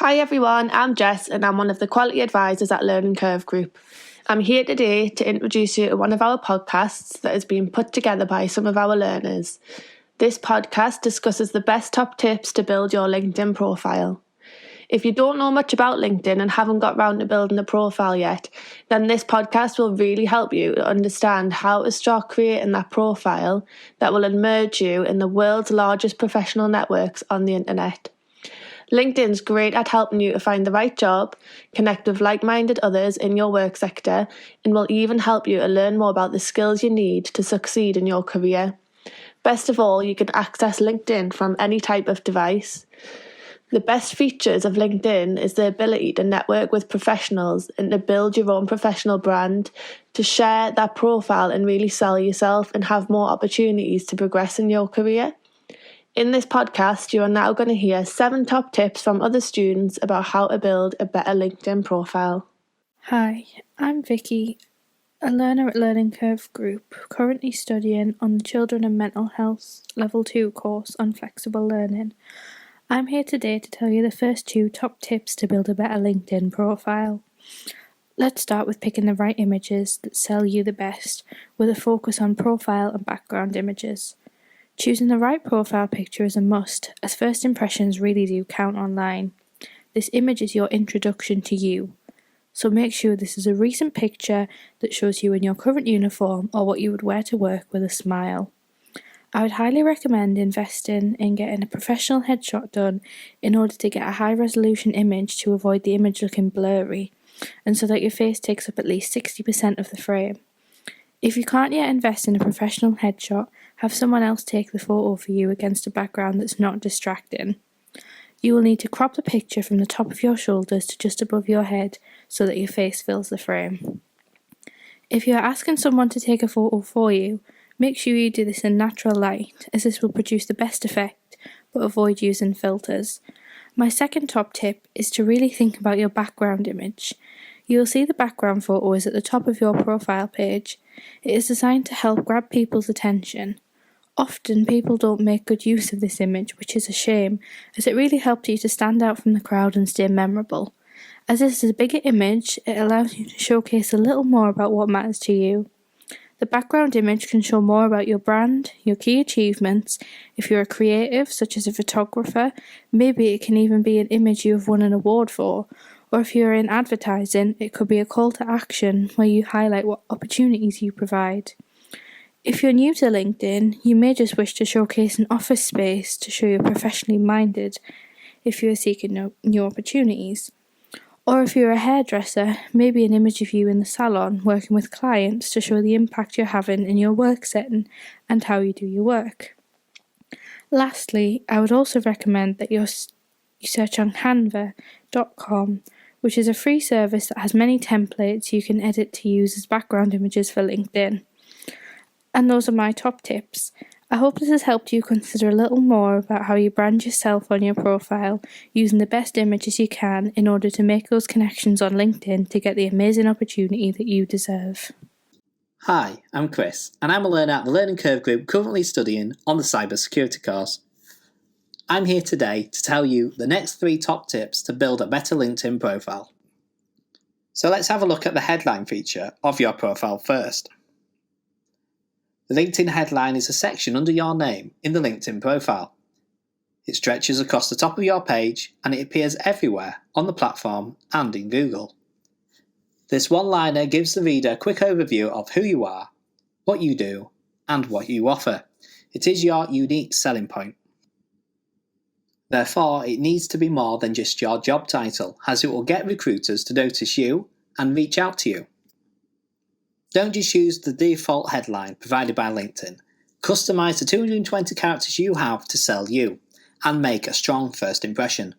Hi everyone, I'm Jess and I'm one of the quality advisors at Learning Curve Group. I'm here today to introduce you to one of our podcasts that has been put together by some of our learners. This podcast discusses the best top tips to build your LinkedIn profile. If you don't know much about LinkedIn and haven't got round to building a profile yet, then this podcast will really help you to understand how to start creating that profile that will immerse you in the world's largest professional networks on the internet. LinkedIn's great at helping you to find the right job, connect with like-minded others in your work sector, and will even help you to learn more about the skills you need to succeed in your career. Best of all, you can access LinkedIn from any type of device. The best features of LinkedIn is the ability to network with professionals and to build your own professional brand, to share that profile and really sell yourself and have more opportunities to progress in your career. In this podcast, you are now going to hear 7 top tips from other students about how to build a better LinkedIn profile. Hi, I'm Vicky, a learner at Learning Curve Group, currently studying on the Children and Mental Health Level 2 course on flexible learning. I'm here today to tell you the first 2 top tips to build a better LinkedIn profile. Let's start with picking the right images that sell you the best, with a focus on profile and background images. Choosing the right profile picture is a must, as first impressions really do count online. This image is your introduction to you, so make sure this is a recent picture that shows you in your current uniform or what you would wear to work with a smile. I would highly recommend investing in getting a professional headshot done in order to get a high resolution image to avoid the image looking blurry, and so that your face takes up at least 60% of the frame. If you can't yet invest in a professional headshot, have someone else take the photo for you against a background that's not distracting. You will need to crop the picture from the top of your shoulders to just above your head so that your face fills the frame. If you are asking someone to take a photo for you, make sure you do this in natural light, as this will produce the best effect, but avoid using filters. My second top tip is to really think about your background image. You will see the background photo is at the top of your profile page. It is designed to help grab people's attention. Often people don't make good use of this image, which is a shame, as it really helps you to stand out from the crowd and stay memorable. As this is a bigger image, it allows you to showcase a little more about what matters to you. The background image can show more about your brand, your key achievements. If you're a creative, such as a photographer, maybe it can even be an image you have won an award for. Or if you're in advertising, it could be a call to action where you highlight what opportunities you provide. If you're new to LinkedIn, you may just wish to showcase an office space to show you're professionally minded if you are seeking new opportunities. Or if you're a hairdresser, maybe an image of you in the salon working with clients to show the impact you're having in your work setting and how you do your work. Lastly, I would also recommend that you search on canva.com, which is a free service that has many templates you can edit to use as background images for LinkedIn. And those are my top tips. I hope this has helped you consider a little more about how you brand yourself on your profile, using the best images you can in order to make those connections on LinkedIn to get the amazing opportunity that you deserve. Hi, I'm Chris, and I'm a learner at the Learning Curve Group currently studying on the Cybersecurity course. I'm here today to tell you the next 3 top tips to build a better LinkedIn profile. So let's have a look at the headline feature of your profile first. The LinkedIn headline is a section under your name in the LinkedIn profile. It stretches across the top of your page and it appears everywhere on the platform and in Google. This one-liner gives the reader a quick overview of who you are, what you do, and what you offer. It is your unique selling point. Therefore, it needs to be more than just your job title, as it will get recruiters to notice you and reach out to you. Don't just use the default headline provided by LinkedIn. Customize the 220 characters you have to sell you and make a strong first impression.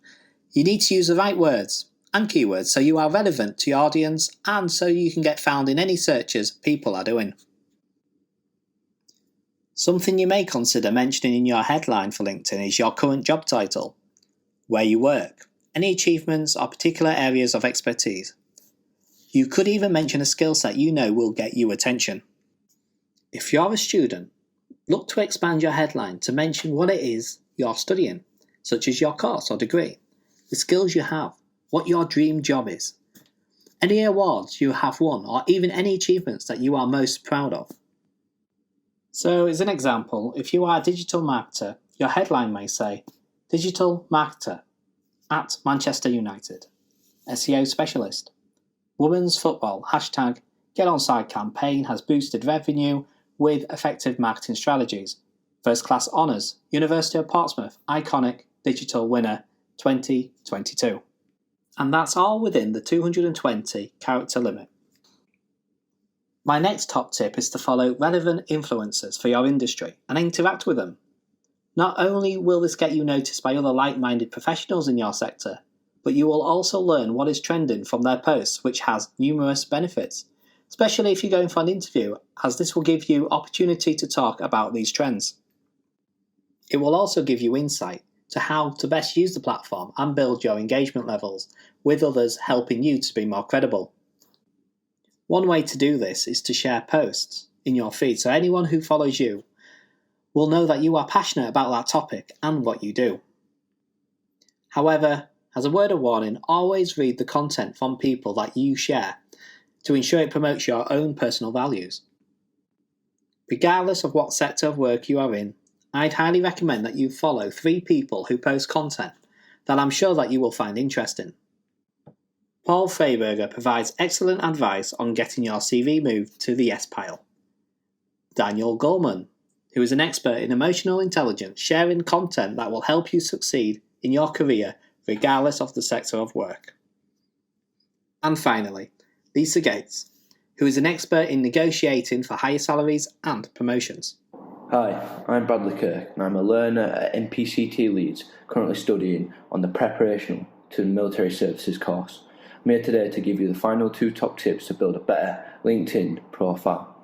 You need to use the right words and keywords so you are relevant to your audience and so you can get found in any searches people are doing. Something you may consider mentioning in your headline for LinkedIn is your current job title, where you work, any achievements or particular areas of expertise. You could even mention a skill set you know will get you attention. If you're a student, look to expand your headline to mention what it is you're studying, such as your course or degree. the skills you have, what your dream job is, any awards you have won, or even any achievements that you are most proud of. So, as an example, if you are a digital marketer, your headline may say, Digital Marketer at Manchester United, SEO Specialist, Women's Football, #GetOnside campaign has boosted revenue with effective marketing strategies. First Class Honours, University of Portsmouth, iconic digital winner 2022. And that's all within the 220 character limit. My next top tip is to follow relevant influencers for your industry and interact with them. Not only will this get you noticed by other like-minded professionals in your sector, but you will also learn what is trending from their posts, which has numerous benefits, especially if you're going for an interview, as this will give you opportunity to talk about these trends. It will also give you insight to how to best use the platform and build your engagement levels, with others helping you to be more credible. One way to do this is to share posts in your feed, so anyone who follows you will know that you are passionate about that topic and what you do. However, as a word of warning, always read the content from people that you share to ensure it promotes your own personal values. Regardless of what sector of work you are in, I'd highly recommend that you follow 3 people who post content that I'm sure that you will find interesting. Paul Freiberger provides excellent advice on getting your CV moved to the yes pile. Daniel Goleman, who is an expert in emotional intelligence, sharing content that will help you succeed in your career regardless of the sector of work. And finally, Lisa Gates, who is an expert in negotiating for higher salaries and promotions. Hi, I'm Bradley Kirk and I'm a learner at NPCT Leeds, currently studying on the preparation to the military services course. I'm here today to give you the final 2 top tips to build a better LinkedIn profile.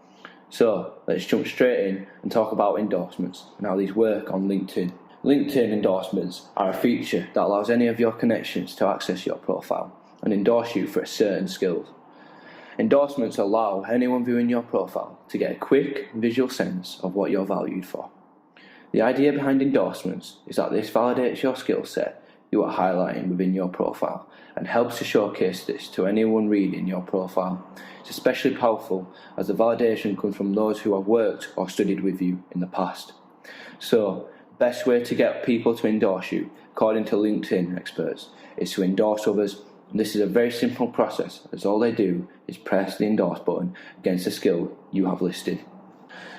So, let's jump straight in and talk about endorsements and how these work on LinkedIn. LinkedIn endorsements are a feature that allows any of your connections to access your profile and endorse you for a certain skill. Endorsements allow anyone viewing your profile to get a quick visual sense of what you're valued for. The idea behind endorsements is that this validates your skill set you are highlighting within your profile and helps to showcase this to anyone reading your profile. It's especially powerful as the validation comes from those who have worked or studied with you in the past. So, the best way to get people to endorse you, according to LinkedIn experts, is to endorse others. And this is a very simple process, as all they do is press the endorse button against the skill you have listed.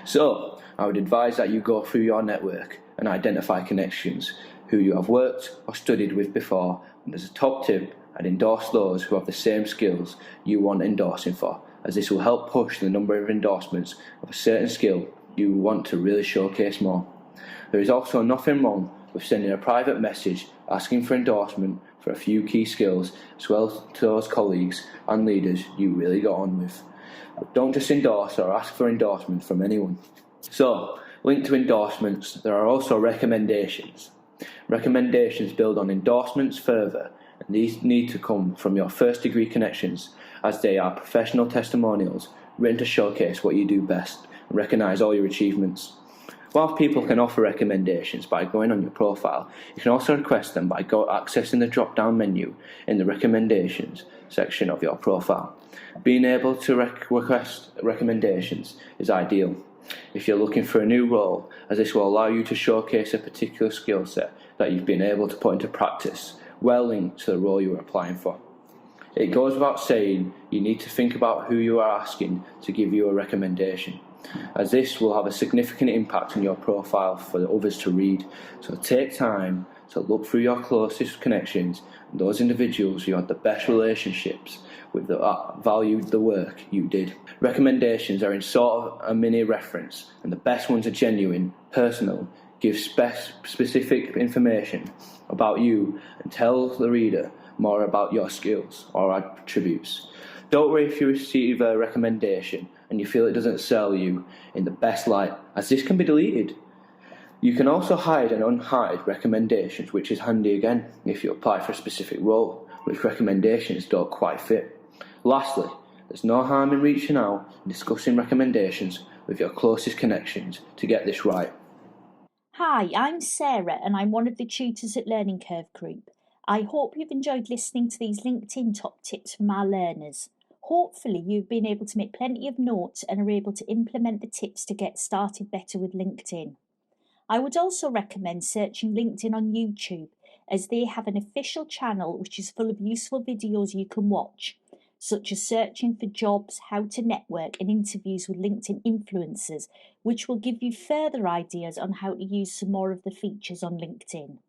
So, I would advise that you go through your network and identify connections who you have worked or studied with before, and as a top tip, I'd endorse those who have the same skills you want endorsing for, as this will help push the number of endorsements of a certain skill you want to really showcase more. There is also nothing wrong with sending a private message asking for endorsement for a few key skills, as well as to those colleagues and leaders you really got on with. But don't just endorse or ask for endorsement from anyone. So, linked to endorsements, there are also recommendations. Recommendations build on endorsements further, and these need to come from your first degree connections, as they are professional testimonials written to showcase what you do best and recognise all your achievements. While people can offer recommendations by going on your profile, you can also request them by accessing the drop-down menu in the recommendations section of your profile. Being able to request recommendations is ideal if you're looking for a new role, as this will allow you to showcase a particular skill set that you've been able to put into practice, well linked to the role you are applying for. It goes without saying, you need to think about who you are asking to give you a recommendation, as this will have a significant impact on your profile for others to read. So take time to look through your closest connections and those individuals who had the best relationships with that valued the work you did. Recommendations are in sort of a mini reference, and the best ones are genuine, personal, give specific information about you and tell the reader more about your skills or attributes. Don't worry if you receive a recommendation and you feel it doesn't sell you in the best light, as this can be deleted. You can also hide and unhide recommendations, which is handy again if you apply for a specific role which recommendations don't quite fit. Lastly, there's no harm in reaching out and discussing recommendations with your closest connections to get this right. Hi, I'm Sarah and I'm one of the tutors at Learning Curve Group. I hope you've enjoyed listening to these LinkedIn top tips from our learners. Hopefully you've been able to make plenty of notes and are able to implement the tips to get started better with LinkedIn. I would also recommend searching LinkedIn on YouTube, as they have an official channel which is full of useful videos you can watch, such as searching for jobs, how to network, and interviews with LinkedIn influencers, which will give you further ideas on how to use some more of the features on LinkedIn.